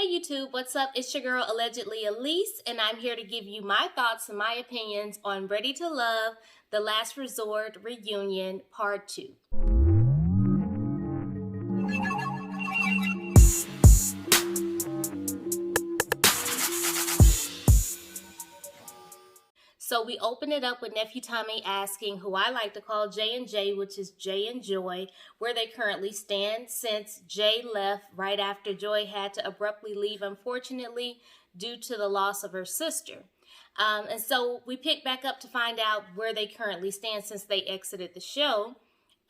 Hey YouTube, what's up? It's your girl Allegedly A-lease, and I'm here to give you my thoughts and my opinions on Ready to Love, The Last Resort Reunion Part 2. So we open it up with Nephew Tommy asking who I like to call Jay and Jay, which is Jay and Joy, where they currently stand since Jay left right after Joy had to abruptly leave, unfortunately, due to the loss of her sister. And so we pick back up to find out where they currently stand since they exited the show.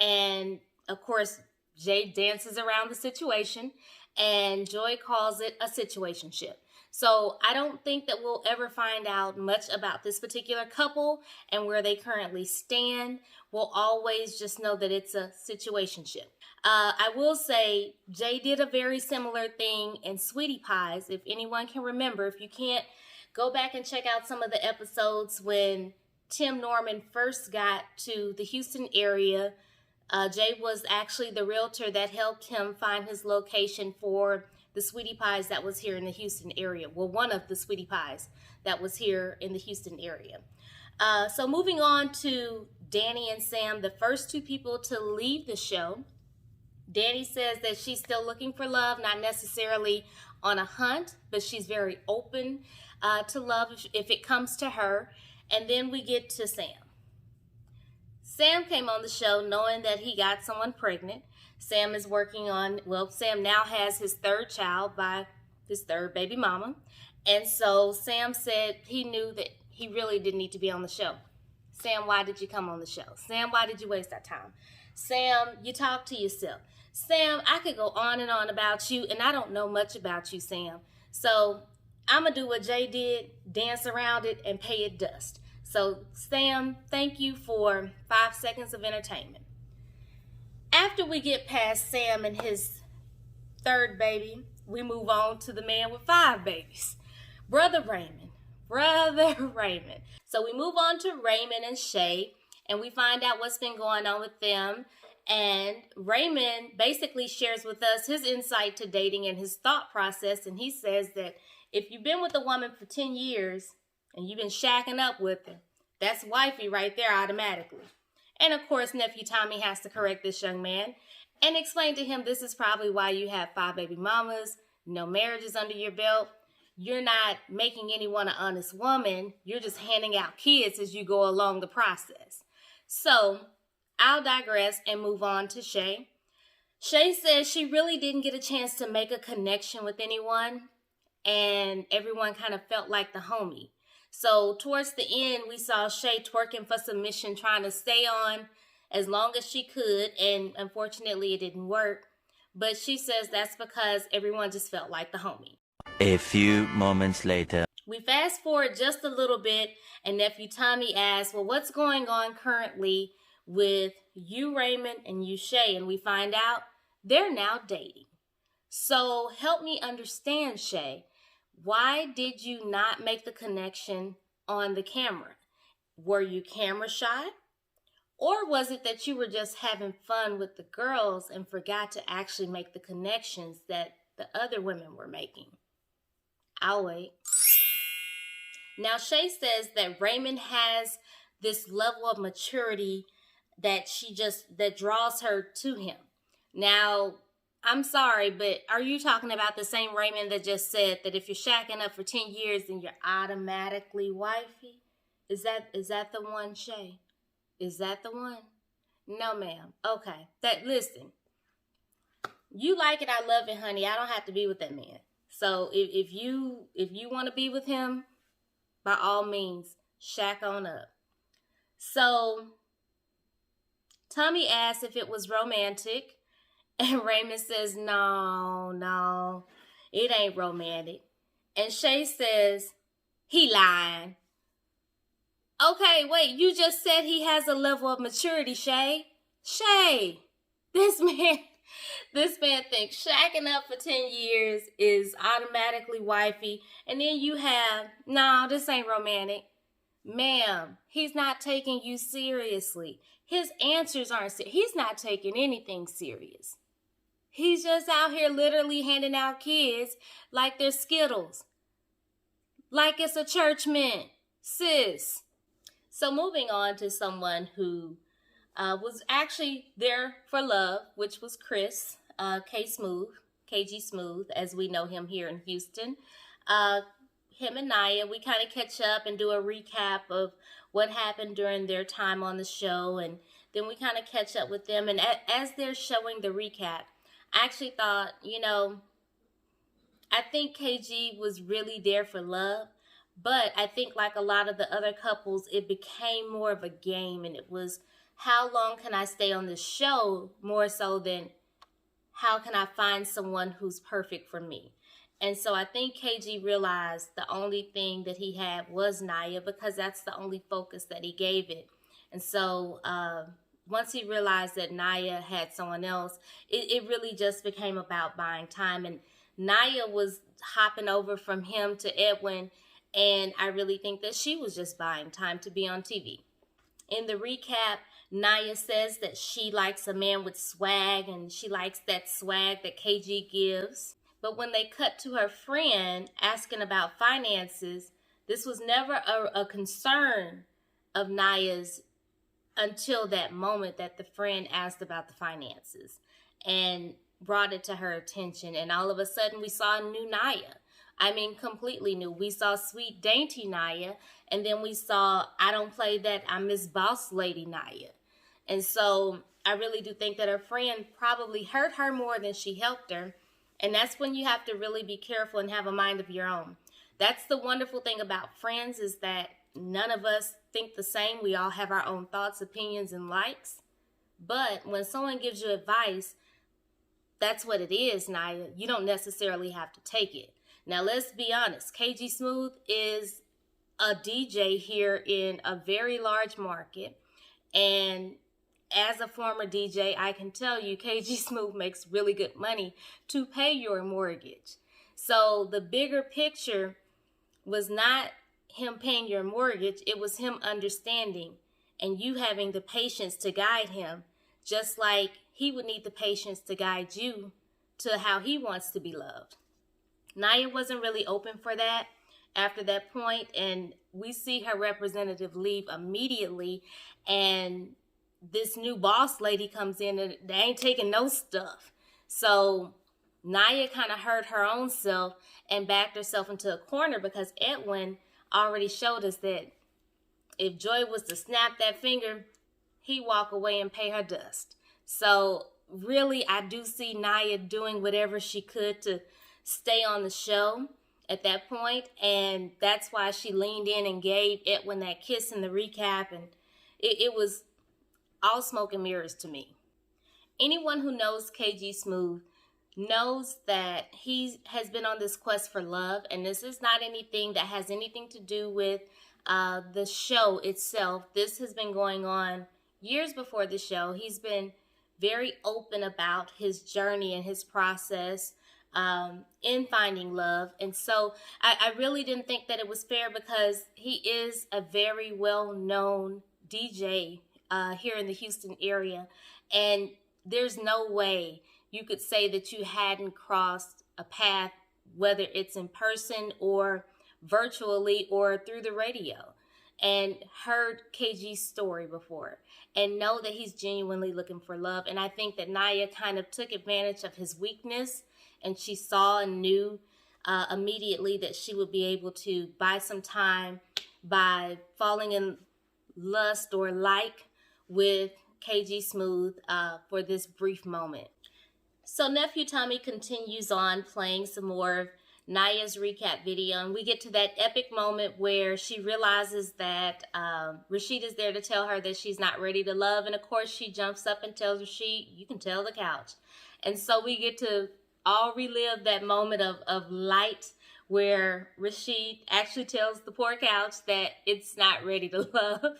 And of course, Jay dances around the situation and Joy calls it a situationship. So I don't think that we'll ever find out much about this particular couple and where they currently stand. We'll always just know that it's a situationship. I will say Jay did a very similar thing in Sweetie Pies. If anyone can remember, if you can't, go back and check out some of the episodes when Tim Norman first got to the Houston area. Jay was actually the realtor that helped him find his location for the Sweetie Pies that was here in the Houston area. Well, one of the Sweetie Pies that was here in the Houston area. So moving on to Danny and Sam, the first two people to leave the show. Danny says that she's still looking for love, not necessarily on a hunt, but she's very open to love if it comes to her. And then we get to Sam. Sam came on the show knowing that he got someone pregnant. Sam is working on, Sam now has his third child by his third baby mama. And so Sam said he knew that he really didn't need to be on the show. Sam, why did you come on the show? Sam, why did you waste our time? Sam, you talk to yourself. Sam, I could go on and on about you, and I don't know much about you, Sam. So I'm going to do what Jay did, dance around it, and pay it dust. So Sam, thank you for 5 seconds of entertainment. After we get past Sam and his third baby, we move on to the man with 5 babies, Brother Raymond. So we move on to Raymond and Shay, and we find out what's been going on with them. And Raymond basically shares with us his insight to dating and his thought process. And he says that if you've been with a woman for 10 years and you've been shacking up with her, that's wifey right there automatically. And of course, Nephew Tommy has to correct this young man and explain to him this is probably why you have 5 baby mamas, no marriages under your belt. You're not making anyone an honest woman. You're just handing out kids as you go along the process. So I'll digress and move on to Shay. Shay says she really didn't get a chance to make a connection with anyone, and everyone kind of felt like the homie. So towards the end, we saw Shay twerking for submission, trying to stay on as long as she could, and unfortunately it didn't work. But she says that's because everyone just felt like the homie. A few moments later. We fast forward just a little bit, and Nephew Tommy asks, well, what's going on currently with you, Raymond, and you, Shay? And we find out they're now dating. So help me understand, Shay. Why did you not make the connection on the camera? Were you camera shy? Or was it that you were just having fun with the girls and forgot to actually make the connections that the other women were making? I'll wait. Now, Shay says that Raymond has this level of maturity that that draws her to him. Now, I'm sorry, but are you talking about the same Raymond that just said that if you're shacking up for 10 years, then you're automatically wifey? Is that the one, Shay? Is that the one? No, ma'am. Okay. Listen, you like it, I love it, honey. I don't have to be with that man. So if you want to be with him, by all means, shack on up. So Tommy asked if it was romantic. And Raymond says, no, it ain't romantic. And Shay says, he lying. Okay, wait, you just said he has a level of maturity, Shay. Shay, this man thinks shacking up for 10 years is automatically wifey. And then you have, no, this ain't romantic. Ma'am, he's not taking you seriously. His answers aren't serious. He's not taking anything serious. He's just out here literally handing out kids like they're Skittles. Like it's a church mint. Sis. So moving on to someone who was actually there for love, which was Chris, KG Smooth, as we know him here in Houston. Him and Nia, we kind of catch up and do a recap of what happened during their time on the show, and then we kind of catch up with them. And as they're showing the recap, I actually thought, I think KG was really there for love, but I think like a lot of the other couples, it became more of a game, and it was, how long can I stay on this show, more so than how can I find someone who's perfect for me. And so I think KG realized the only thing that he had was Nia, because that's the only focus that he gave it. And so once he realized that Nia had someone else, it really just became about buying time. And Nia was hopping over from him to Edwin, and I really think that she was just buying time to be on TV. In the recap, Nia says that she likes a man with swag, and she likes that swag that KG gives. But when they cut to her friend asking about finances, this was never a concern of Nia's until that moment that the friend asked about the finances and brought it to her attention. And all of a sudden we saw a new Nia. I mean, completely new. We saw sweet, dainty Nia, and then we saw I don't play that, I'm Miss Boss Lady Nia. And so I really do think that her friend probably hurt her more than she helped her. And that's when you have to really be careful and have a mind of your own. That's the wonderful thing about friends, is that none of us think the same. We all have our own thoughts, opinions, and likes. But when someone gives you advice, that's what it is, Nia. You don't necessarily have to take it. Now, let's be honest. KG Smooth is a DJ here in a very large market. And as a former DJ, I can tell you KG Smooth makes really good money to pay your mortgage. So the bigger picture was not him paying your mortgage. It was him understanding and you having the patience to guide him, just like he would need the patience to guide you to how he wants to be loved. Nia wasn't really open for that after that point, and we see her representative leave immediately, and this new boss lady comes in and they ain't taking no stuff. So Nia kind of hurt her own self and backed herself into a corner, because Edwin already showed us that if Joy was to snap that finger, he'd walk away and pay her dust. So really, I do see Nia doing whatever she could to stay on the show at that point, and that's why she leaned in and gave Edwin that kiss in the recap, and it was all smoke and mirrors to me. Anyone who knows KG Smooth knows that he has been on this quest for love, and this is not anything that has anything to do with the show itself. This has been going on years before the show. He's been very open about his journey and his process in finding love. And so I really didn't think that it was fair, because he is a very well-known DJ here in the Houston area. And there's no way you could say that you hadn't crossed a path, whether it's in person or virtually or through the radio, and heard KG's story before, and know that he's genuinely looking for love. And I think that Nia kind of took advantage of his weakness, and she saw and knew immediately that she would be able to buy some time by falling in lust or like with KG Smooth for this brief moment. So Nephew Tommy continues on playing some more of Nia's recap video, and we get to that epic moment where she realizes that Rashid is there to tell her that she's not ready to love, and of course she jumps up and tells Rashid, "You can tell the couch." And so we get to all relive that moment of light where Rashid actually tells the poor couch that it's not ready to love.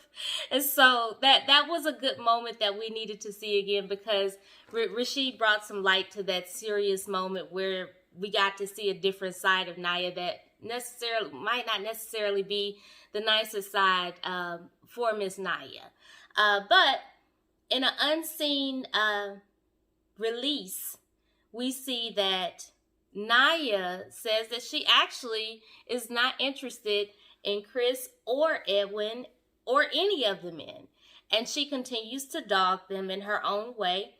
And so that was a good moment that we needed to see again, because Rashid brought some light to that serious moment where we got to see a different side of Nia that might not necessarily be the nicest side for Miss Nia. But in an unseen release, we see that Nia says that she actually is not interested in Chris or Edwin or any of the men. And she continues to dog them in her own way.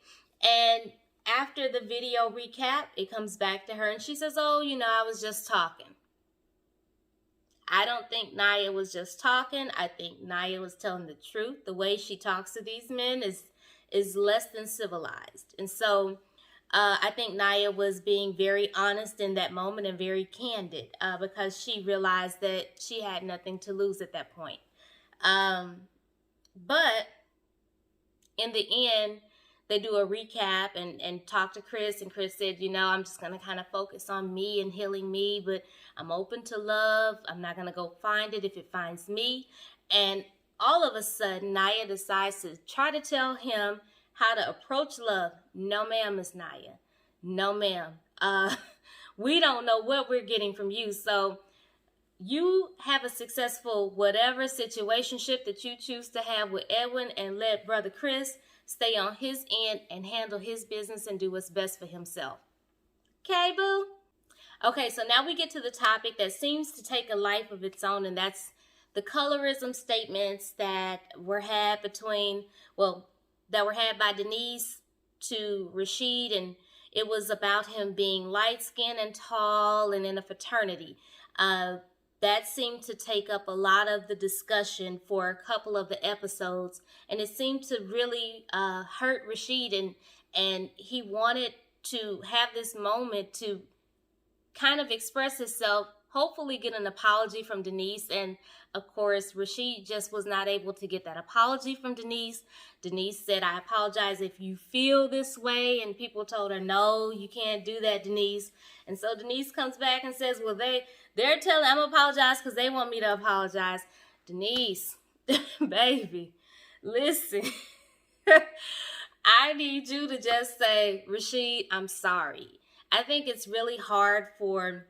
And after the video recap, it comes back to her and she says, oh, I was just talking. I don't think Nia was just talking. I think Nia was telling the truth. The way she talks to these men is less than civilized. And so I think Nia was being very honest in that moment and very candid because she realized that she had nothing to lose at that point. But in the end, they do a recap and talk to Chris, and Chris said, I'm just going to kind of focus on me and healing me, but I'm open to love. I'm not going to go find it if it finds me. And all of a sudden, Nia decides to try to tell him how to approach love. No, ma'am, Miss Nia. No, ma'am. We don't know what we're getting from you. So you have a successful whatever situationship that you choose to have with Edwin, and let Brother Chris stay on his end and handle his business and do what's best for himself. Okay, boo? Okay, so now we get to the topic that seems to take a life of its own, and that's the colorism statements that were had by Denise to Rashid, and it was about him being light-skinned and tall and in a fraternity. That seemed to take up a lot of the discussion for a couple of the episodes, and it seemed to really hurt Rashid, and he wanted to have this moment to kind of express himself, hopefully get an apology from Denise, and of course Rashid just was not able to get that apology from Denise. Denise said, I apologize if you feel this way, and people told her, no, you can't do that, Denise. And so Denise comes back and says, well, they're telling I'm gonna apologize because they want me to apologize. Denise, baby, listen. I need you to just say, Rashid, I'm sorry. I think it's really hard for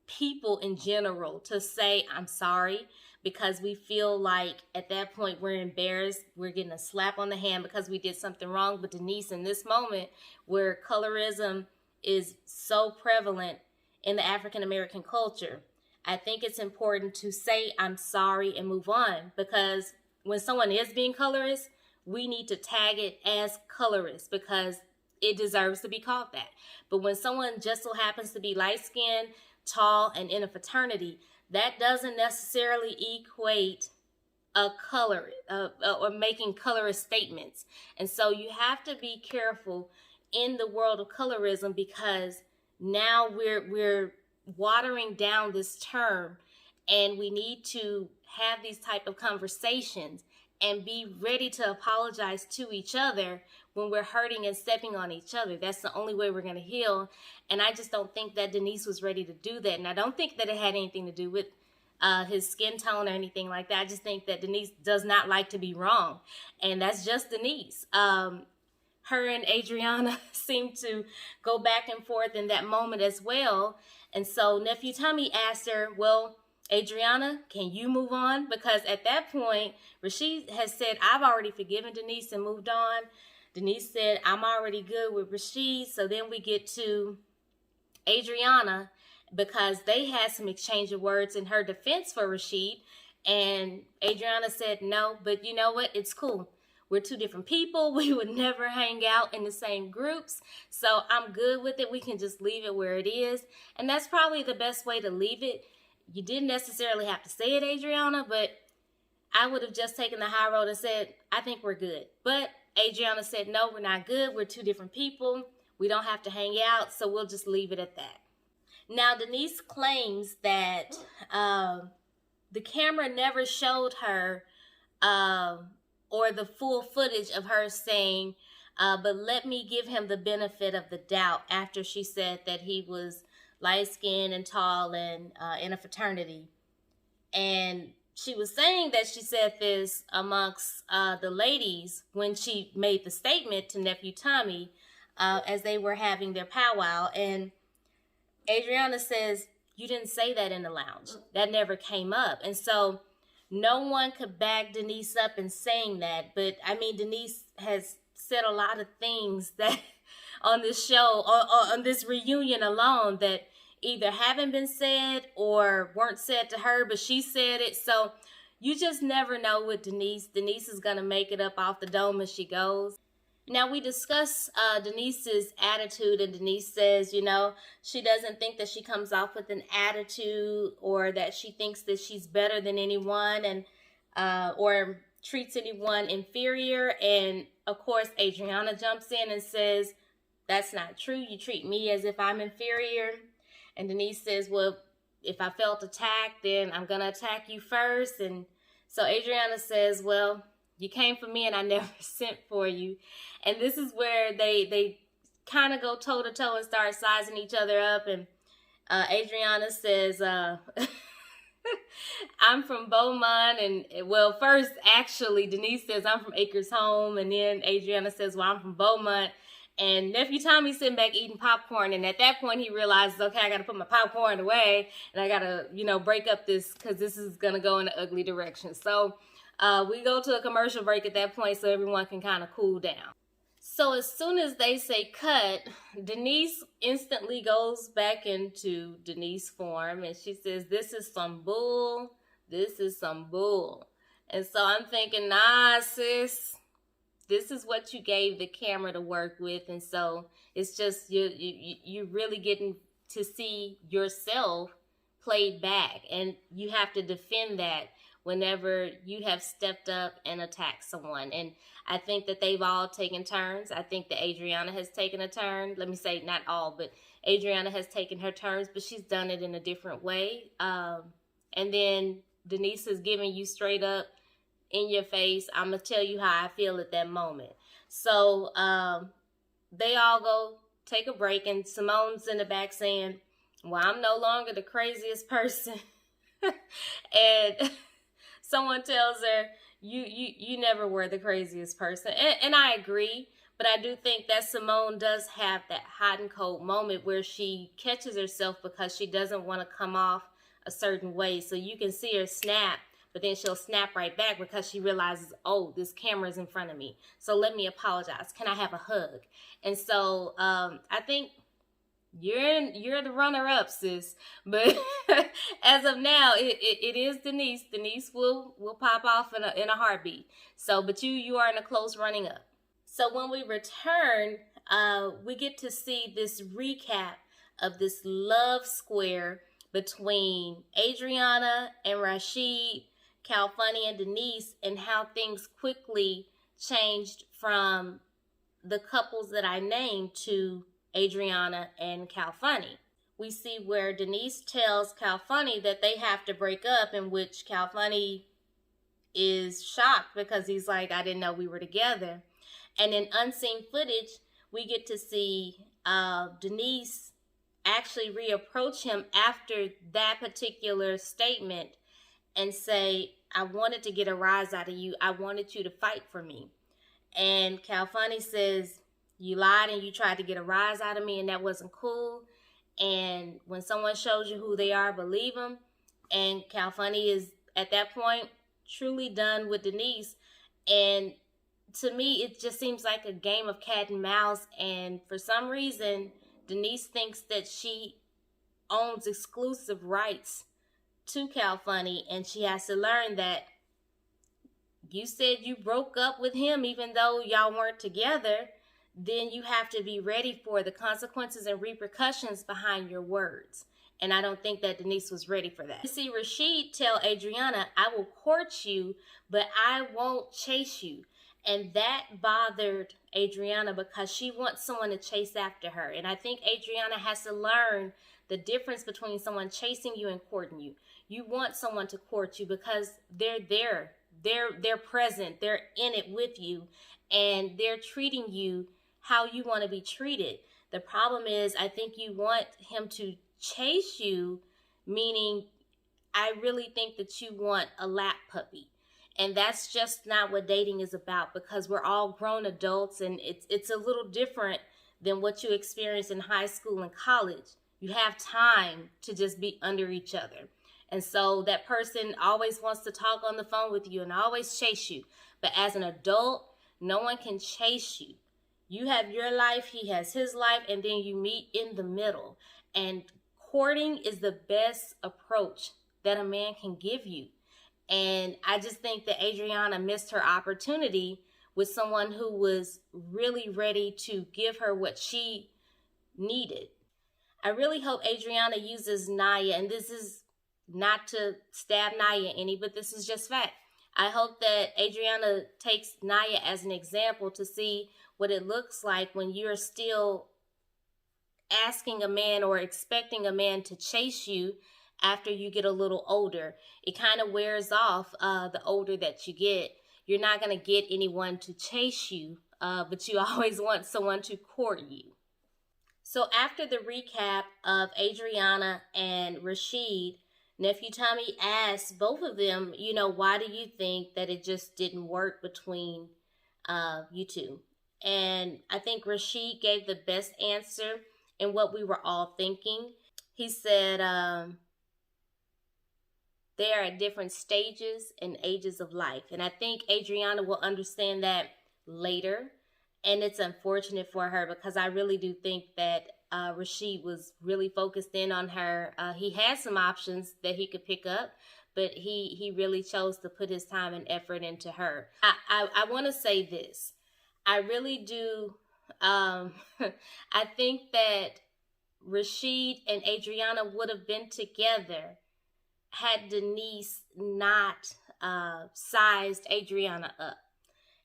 people in general to say I'm sorry, because we feel like at that point we're embarrassed, we're getting a slap on the hand because we did something wrong. But Denise, in this moment where colorism is so prevalent in the African American culture, I think it's important to say I'm sorry and move on, because when someone is being colorist, we need to tag it as colorist because it deserves to be called that. But when someone just so happens to be light-skinned, tall, and in a fraternity, that doesn't necessarily equate a color or making colorist statements. And so you have to be careful in the world of colorism, because now we're watering down this term, and we need to have these type of conversations and be ready to apologize to each other when we're hurting and stepping on each other. That's the only way we're going to heal. And I just don't think that Denise was ready to do that. And I don't think that it had anything to do with his skin tone or anything like that. I just think that Denise does not like to be wrong. And that's just Denise. Her and Adriana seemed to go back and forth in that moment as well. And so Nephew Tommy asked her, well, Adriana, can you move on? Because at that point, Rashid has said, I've already forgiven Denise and moved on. Denise said, I'm already good with Rashid. So then we get to Adriana, because they had some exchange of words in her defense for Rashid. And Adriana said, no, but you know what? It's cool. We're two different people. We would never hang out in the same groups. So I'm good with it. We can just leave it where it is. And that's probably the best way to leave it. You didn't necessarily have to say it, Adriana, but I would have just taken the high road and said, I think we're good. But Adriana said, no, we're not good. We're two different people. We don't have to hang out, so we'll just leave it at that. Now, Denise claims that the camera never showed her or the full footage of her saying, but let me give him the benefit of the doubt, after she said that he was light-skinned and tall and in a fraternity. And she was saying that she said this amongst the ladies when she made the statement to Nephew Tommy as they were having their powwow. And Adriana says, you didn't say that in the lounge. That never came up. And so no one could back Denise up in saying that. But I mean, Denise has said a lot of things that on this show, on this reunion alone, that either haven't been said or weren't said to her, but she said it. So you just never know with Denise. Denise is going to make it up off the dome as she goes. Now, we discuss Denise's attitude, and Denise says, she doesn't think that she comes off with an attitude or that she thinks that she's better than anyone and or treats anyone inferior. And, of course, Adriana jumps in and says, that's not true. You treat me as if I'm inferior. And Denise says, well, if I felt attacked, then I'm going to attack you first. And so Adriana says, well, you came for me and I never sent for you. And this is where they kind of go toe-to-toe and start sizing each other up. And Adriana says, I'm from Beaumont. And, well, first, actually, Denise says, I'm from Acres Home. And then Adriana says, well, I'm from Beaumont. And Nephew Tommy's sitting back eating popcorn. And at that point, he realizes, okay, I got to put my popcorn away. And I got to, break up this because this is going to go in an ugly direction. So we go to a commercial break at that point so everyone can kind of cool down. So as soon as they say cut, Denise instantly goes back into Denise form. And she says, this is some bull. This is some bull. And so I'm thinking, nah, sis. This is what you gave the camera to work with, and so it's just you're really getting to see yourself played back, and you have to defend that whenever you have stepped up and attacked someone. And I think that they've all taken turns. I think that Adriana has taken a turn. Let me say not all, but Adriana has taken her turns, but she's done it in a different way. And then Denise is giving you straight up, in your face, I'm going to tell you how I feel at that moment. So they all go take a break, and Simone's in the back saying, well, I'm no longer the craziest person. And someone tells her, you never were the craziest person. And I agree, but I do think that Simone does have that hot and cold moment where she catches herself because she doesn't want to come off a certain way. So you can see her snap. But then she'll snap right back because she realizes, oh, this camera's in front of me. So let me apologize. Can I have a hug? And so I think you're the runner-up, sis. But as of now, it is Denise. Denise will pop off in a heartbeat. So, but you are in a close running up. So when we return, we get to see this recap of this love square between Adriana and Rashid, Cal Funny and Denise, and how things quickly changed from the couples that I named to Adriana and Cal Funny. We see where Denise tells Cal Funny that they have to break up, in which Cal Funny is shocked because he's like, I didn't know we were together. And in unseen footage, we get to see Denise actually reapproach him after that particular statement and say, I wanted to get a rise out of you. I wanted you to fight for me. And Cal Funny says, you lied and you tried to get a rise out of me, and that wasn't cool. And when someone shows you who they are, believe them. And Cal Funny is, at that point, truly done with Denise. And to me, it just seems like a game of cat and mouse. And for some reason, Denise thinks that she owns exclusive rights to Cal Funny, and she has to learn that you said you broke up with him even though y'all weren't together. Then you have to be ready for the consequences and repercussions behind your words. And I don't think that Denise was ready for that. You see Rashid tell Adriana, I will court you, but I won't chase you. And that bothered Adriana because she wants someone to chase after her. And I think Adriana has to learn the difference between someone chasing you and courting you. You want someone to court you because they're there. They're present. They're in it with you. And they're treating you how you want to be treated. The problem is, I think you want him to chase you, meaning I really think that you want a lap puppy. And that's just not what dating is about, because we're all grown adults, and it's a little different than what you experience in high school and college. You have time to just be under each other. And so that person always wants to talk on the phone with you and always chase you. But as an adult, no one can chase you. You have your life, he has his life, and then you meet in the middle. And courting is the best approach that a man can give you. And I just think that Adriana missed her opportunity with someone who was really ready to give her what she needed. I really hope Adriana uses Nia, and this is not to stab Nia any, but this is just fact. I hope that Adriana takes Nia as an example to see what it looks like when you're still asking a man or expecting a man to chase you after you get a little older. It kind of wears off the older that you get. You're not going to get anyone to chase you, but you always want someone to court you. So after the recap of Adriana and Rashid, Nephew Tommy asked both of them, why do you think that it just didn't work between you two? And I think Rashid gave the best answer in what we were all thinking. He said they are at different stages and ages of life. And I think Adriana will understand that later. And it's unfortunate for her because I really do think that Rashid was really focused in on her. He had some options that he could pick up, but he really chose to put his time and effort into her. I want to say this. I really do. I think that Rashid and Adriana would have been together had Denise not sized Adriana up.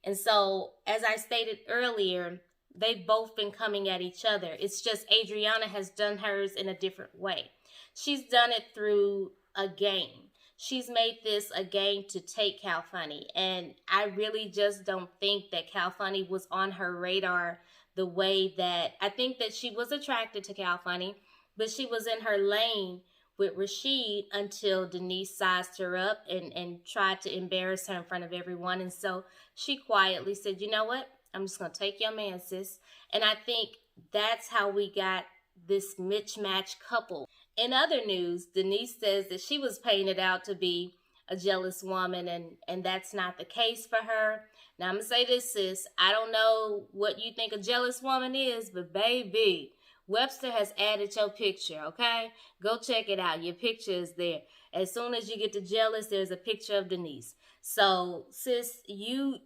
And so, as I stated earlier, they've both been coming at each other. It's just Adriana has done hers in a different way. She's done it through a game. She's made this a game to take Cal Funny. And I really just don't think that Cal Funny was on her radar the way that I think that she was attracted to Cal Funny, but she was in her lane with Rashid until Denise sized her up and tried to embarrass her in front of everyone. And so she quietly said, you know what? I'm just going to take your man, sis. And I think that's how we got this mismatched couple. In other news, Denise says that she was painted out to be a jealous woman, and that's not the case for her. Now, I'm going to say this, sis. I don't know what you think a jealous woman is, but baby, Webster has added your picture, okay? Go check it out. Your picture is there. As soon as you get to jealous, there's a picture of Denise. So, sis, you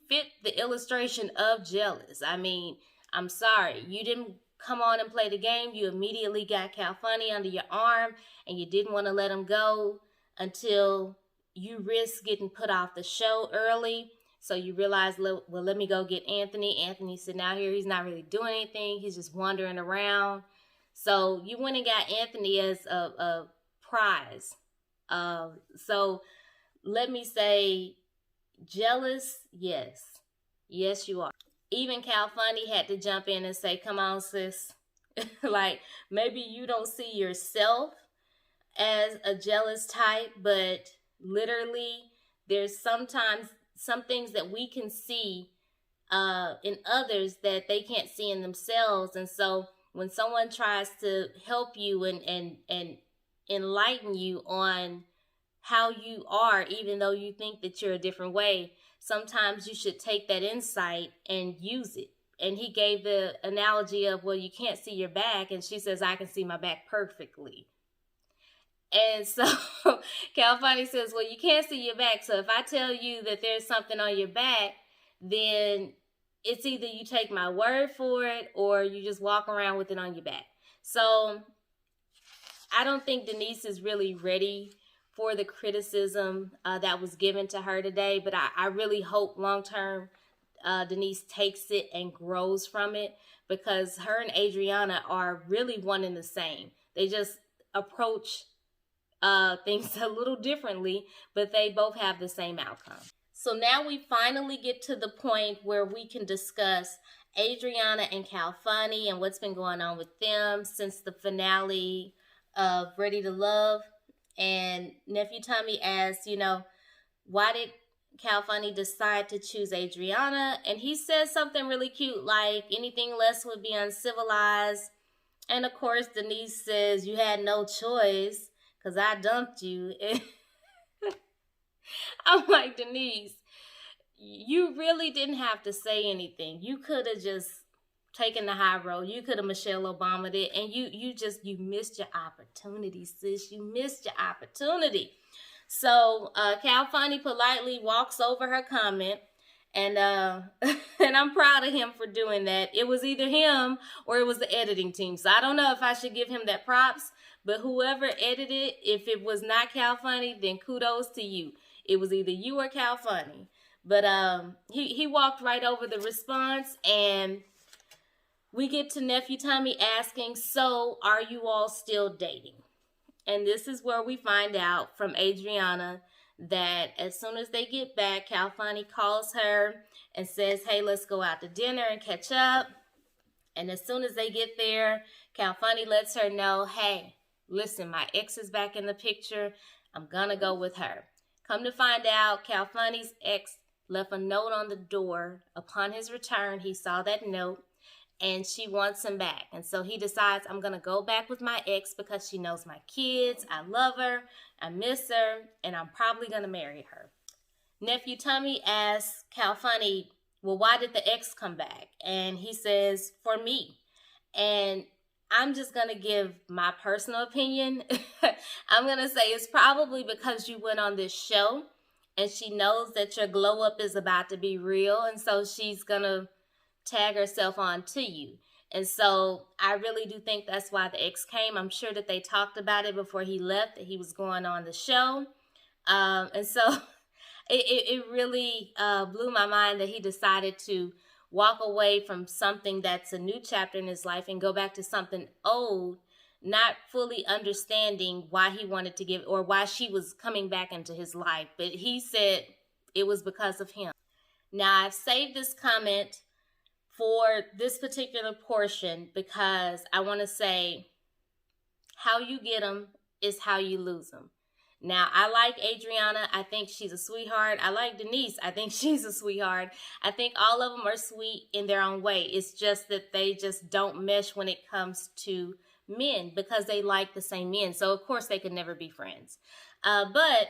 fit the illustration of jealous. I mean, I'm sorry. You didn't come on and play the game. You immediately got Cal Funny under your arm, and you didn't want to let him go until you risked getting put off the show early. So you realize, well, let me go get Anthony. Anthony's sitting out here. He's not really doing anything. He's just wandering around. So you went and got Anthony as a prize. So let me say, jealous, yes. Yes, you are. Even Cal Funny had to jump in and say, come on, sis. Like, maybe you don't see yourself as a jealous type, but literally there's sometimes some things that we can see in others that they can't see in themselves. And so when someone tries to help you and enlighten you on how you are, even though you think that you're a different way, sometimes you should take that insight and use it. And he gave the analogy of, well, you can't see your back. And she says, I can see my back perfectly. And so Cal Funny says, well, you can't see your back. So if I tell you that there's something on your back, then it's either you take my word for it or you just walk around with it on your back. So I don't think Denise is really ready for the criticism that was given to her today. But I really hope long-term Denise takes it and grows from it, because her and Adriana are really one and the same. They just approach things a little differently, but they both have the same outcome. So now we finally get to the point where we can discuss Adriana and Cal Funny and what's been going on with them since the finale of Ready to Love. And Nephew Tommy asked, why did Cal Funny decide to choose Adriana? And he says something really cute, like anything less would be uncivilized. And of course, Denise says, you had no choice, because I dumped you. I'm like, Denise, you really didn't have to say anything. You could have just taken the high road. You could have Michelle Obama'd it, and you missed your opportunity, sis. You missed your opportunity. So Cal Funny politely walks over her comment, and and I'm proud of him for doing that. It was either him or it was the editing team. So I don't know if I should give him that props, but whoever edited, if it was not Cal Funny, then kudos to you. It was either you or Cal Funny. But he walked right over the response, and we get to Nephew Tommy asking, so are you all still dating? And this is where we find out from Adriana that as soon as they get back, Cal Funny calls her and says, hey, let's go out to dinner and catch up. And as soon as they get there, Cal Funny lets her know, hey, listen, my ex is back in the picture. I'm gonna go with her. Come to find out, Cal Funny's ex left a note on the door. Upon his return, he saw that note, and she wants him back. And so he decides, I'm going to go back with my ex because she knows my kids. I love her. I miss her. And I'm probably going to marry her. Nephew Tommy asks Cal Funny, well, why did the ex come back? And he says, for me. And I'm just going to give my personal opinion. I'm going to say it's probably because you went on this show and she knows that your glow up is about to be real. And so she's going to tag herself on to you. And so I really do think that's why the ex came. I'm sure that they talked about it before he left, that he was going on the show. And so it really blew my mind that he decided to walk away from something that's a new chapter in his life and go back to something old, not fully understanding why he wanted to give, or why she was coming back into his life. But he said it was because of him. Now, I've saved this comment for this particular portion because I want to say how you get them is how you lose them. Now, I like Adriana. I think she's a sweetheart. I like Denise. I think she's a sweetheart. I think all of them are sweet in their own way. It's just that they just don't mesh when it comes to men because they like the same men. So, of course, they could never be friends. But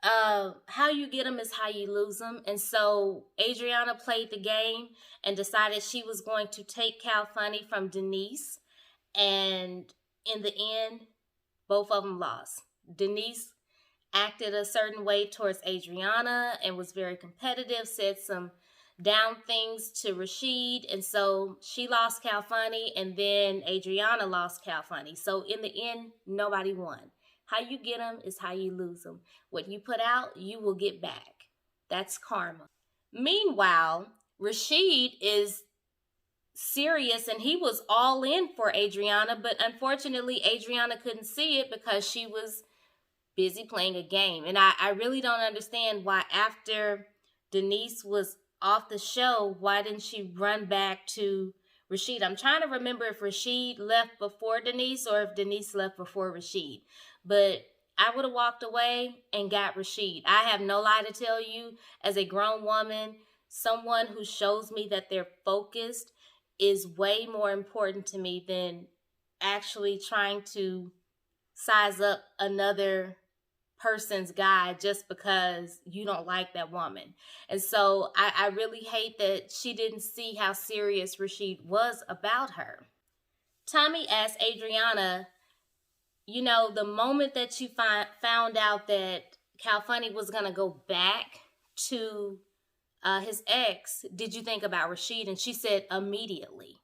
how you get them is how you lose them. And so Adriana played the game and decided she was going to take Cal Funny from Denise. And in the end, both of them lost. Denise acted a certain way towards Adriana and was very competitive, said some down things to Rashid. And so she lost Cal Funny, and then Adriana lost Cal Funny. So in the end, nobody won. How you get them is how you lose them. What you put out, you will get back. That's karma. Meanwhile, Rashid is serious and he was all in for Adriana, but unfortunately, Adriana couldn't see it because she was busy playing a game. And I really don't understand why after Denise was off the show, why didn't she run back to Rashid? I'm trying to remember if Rashid left before Denise or if Denise left before Rashid. But I would have walked away and got Rashid. I have no lie to tell you, as a grown woman, someone who shows me that they're focused is way more important to me than actually trying to size up another person's guy just because you don't like that woman. And so I really hate that she didn't see how serious Rashid was about her. Tommy asked Adriana, you know, the moment that you found out that Cal Funny was going to go back to his ex, did you think about Rashid? And she said immediately.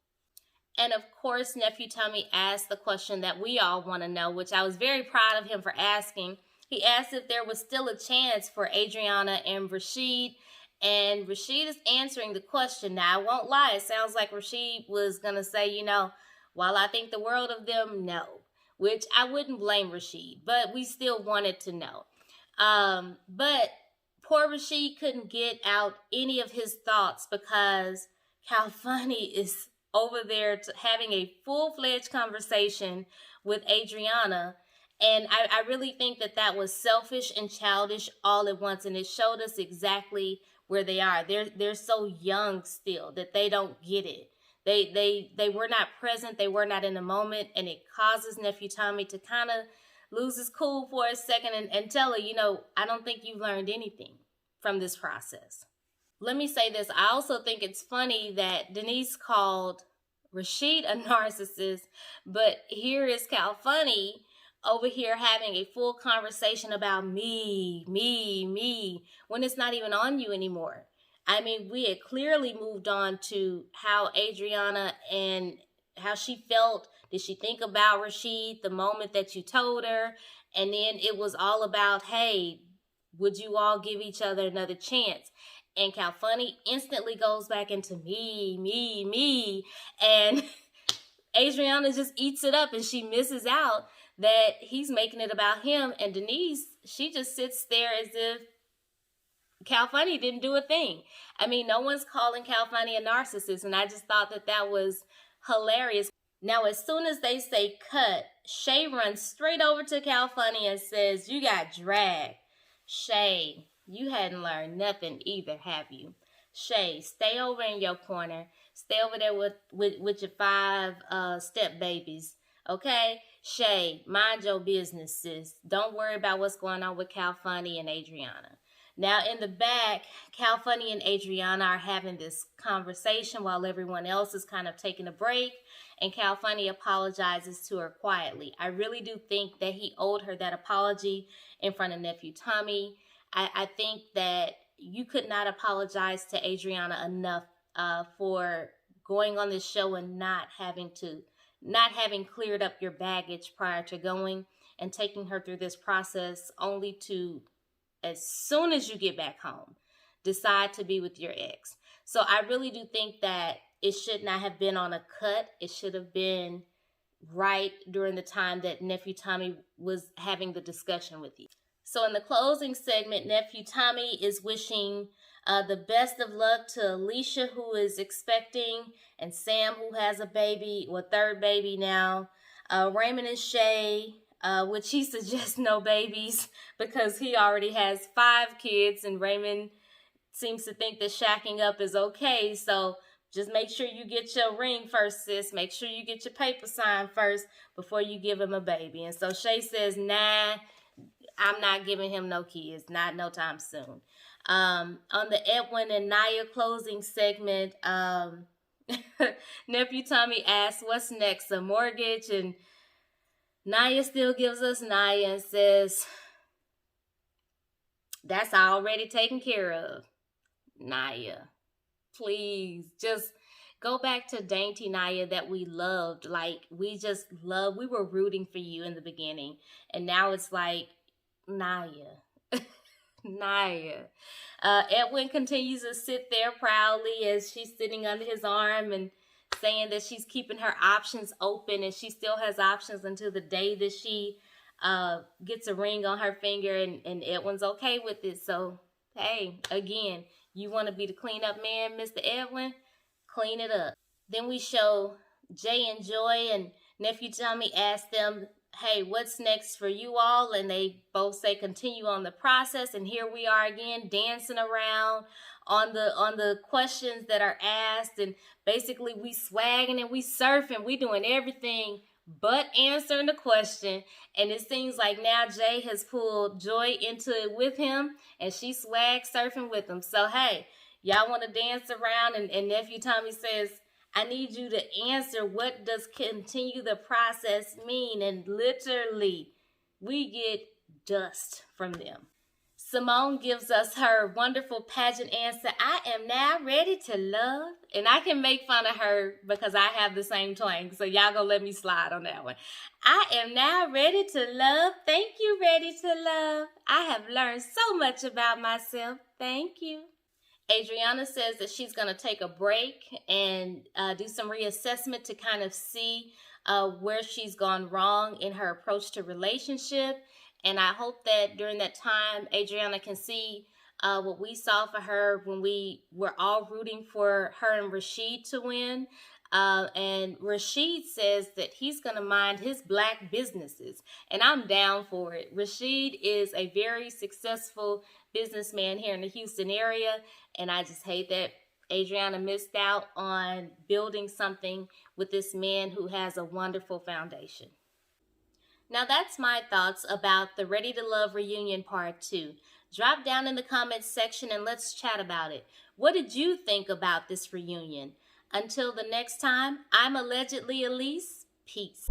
And of course, Nephew Tommy asked the question that we all want to know, which I was very proud of him for asking. He asked if there was still a chance for Adriana and Rashid. And Rashid is answering the question. Now, I won't lie. It sounds like Rashid was going to say, you know, while I think the world of them, no. Which I wouldn't blame Rashid. But we still wanted to know. But poor Rashid couldn't get out any of his thoughts because Cal Funny is over there having a full-fledged conversation with Adriana. And I really think that that was selfish and childish all at once. And it showed us exactly where they are. They're so young still that they don't get it. They were not present. They were not in the moment. And it causes Nephew Tommy to kind of lose his cool for a second and tell her, you know, I don't think you've learned anything from this process. let me say this. I also think it's funny that Denise called Rashid a narcissist, but here is Cal Funny over here having a full conversation about me, when it's not even on you anymore. I mean, we had clearly moved on to how Adriana and how she felt. Did she think about Rashid the moment that you told her? And then it was all about, hey, would you all give each other another chance? And Cal Funny instantly goes back into me. And Adriana just eats it up, and she misses out that he's making it about him. And Denise, she just sits there as if Cal Funny didn't do a thing. I mean, no one's calling Cal Funny a narcissist, and I just thought that that was hilarious. Now, as soon as they say cut, Shay runs straight over to Cal Funny and says, "You got dragged." Shay, you hadn't learned nothing either, have you? Shay, stay over in your corner. Stay over there with your 5 step babies. Okay? Shay, mind your business, sis. Don't worry about what's going on with Cal Funny and Adriana. Now, in the back, Cal Funny and Adriana are having this conversation while everyone else is kind of taking a break, and Cal Funny apologizes to her quietly. I really do think that he owed her that apology in front of nephew Tommy. I think that you could not apologize to Adriana enough for going on this show and not having cleared up your baggage prior to going, and taking her through this process only to, as soon as you get back home, decide to be with your ex. So I really do think that it should not have been on a cut. It should have been right during the time that nephew Tommy was having the discussion with you. So in the closing segment, nephew Tommy is wishing the best of luck to Alicia, who is expecting, and Sam, who has a baby, or third baby now. Raymond and Shay, which he suggests no babies because he already has 5 kids, and Raymond seems to think that shacking up is okay. So just make sure you get your ring first, sis. Make sure you get your paper signed first before you give him a baby. And so Shay says, nah, I'm not giving him no kids, not no time soon. On the Edwin and Nia closing segment, nephew Tommy asks, what's next, a mortgage? And Nia still gives us Nia and says, that's already taken care of. Nia, please, just go back to dainty Nia that we loved. Like, we were rooting for you in the beginning. And now it's like, Nia. Nia. Edwin continues to sit there proudly as she's sitting under his arm and saying that she's keeping her options open, and she still has options until the day that she gets a ring on her finger, and Edwin's okay with it. So, hey, again, you want to be the cleanup man, Mr. Edwin? Clean it up. Then we show Jay and Joy, and nephew Tommy asks them, hey, what's next for you all? And they both say continue on the process. And here we are again, dancing around on the questions that are asked, and basically we swagging and we surfing, we doing everything but answering the question. And it seems like now Jay has pulled Joy into it with him, and she swag surfing with him. So hey, y'all want to dance around, and nephew Tommy says, I need you to answer, what does continue the process mean? And literally, we get dust from them. Simone gives us her wonderful pageant answer, I am now ready to love. And I can make fun of her because I have the same twang, so y'all gonna let me slide on that one. I am now ready to love. Thank you, ready to love. I have learned so much about myself. Thank you. Adriana says that she's going to take a break and do some reassessment to kind of see where she's gone wrong in her approach to relationship. And I hope that during that time, Adriana can see what we saw for her when we were all rooting for her and Rashid to win. And Rashid says that he's going to mind his black businesses, and I'm down for it. Rashid is a very successful businessman here in the Houston area, and I just hate that Adriana missed out on building something with this man who has a wonderful foundation. Now that's my thoughts about the Ready to Love reunion part 2. Drop down in the comments section and let's chat about it. What did you think about this reunion? Until the next time, I'm allegedly A-lease. Peace.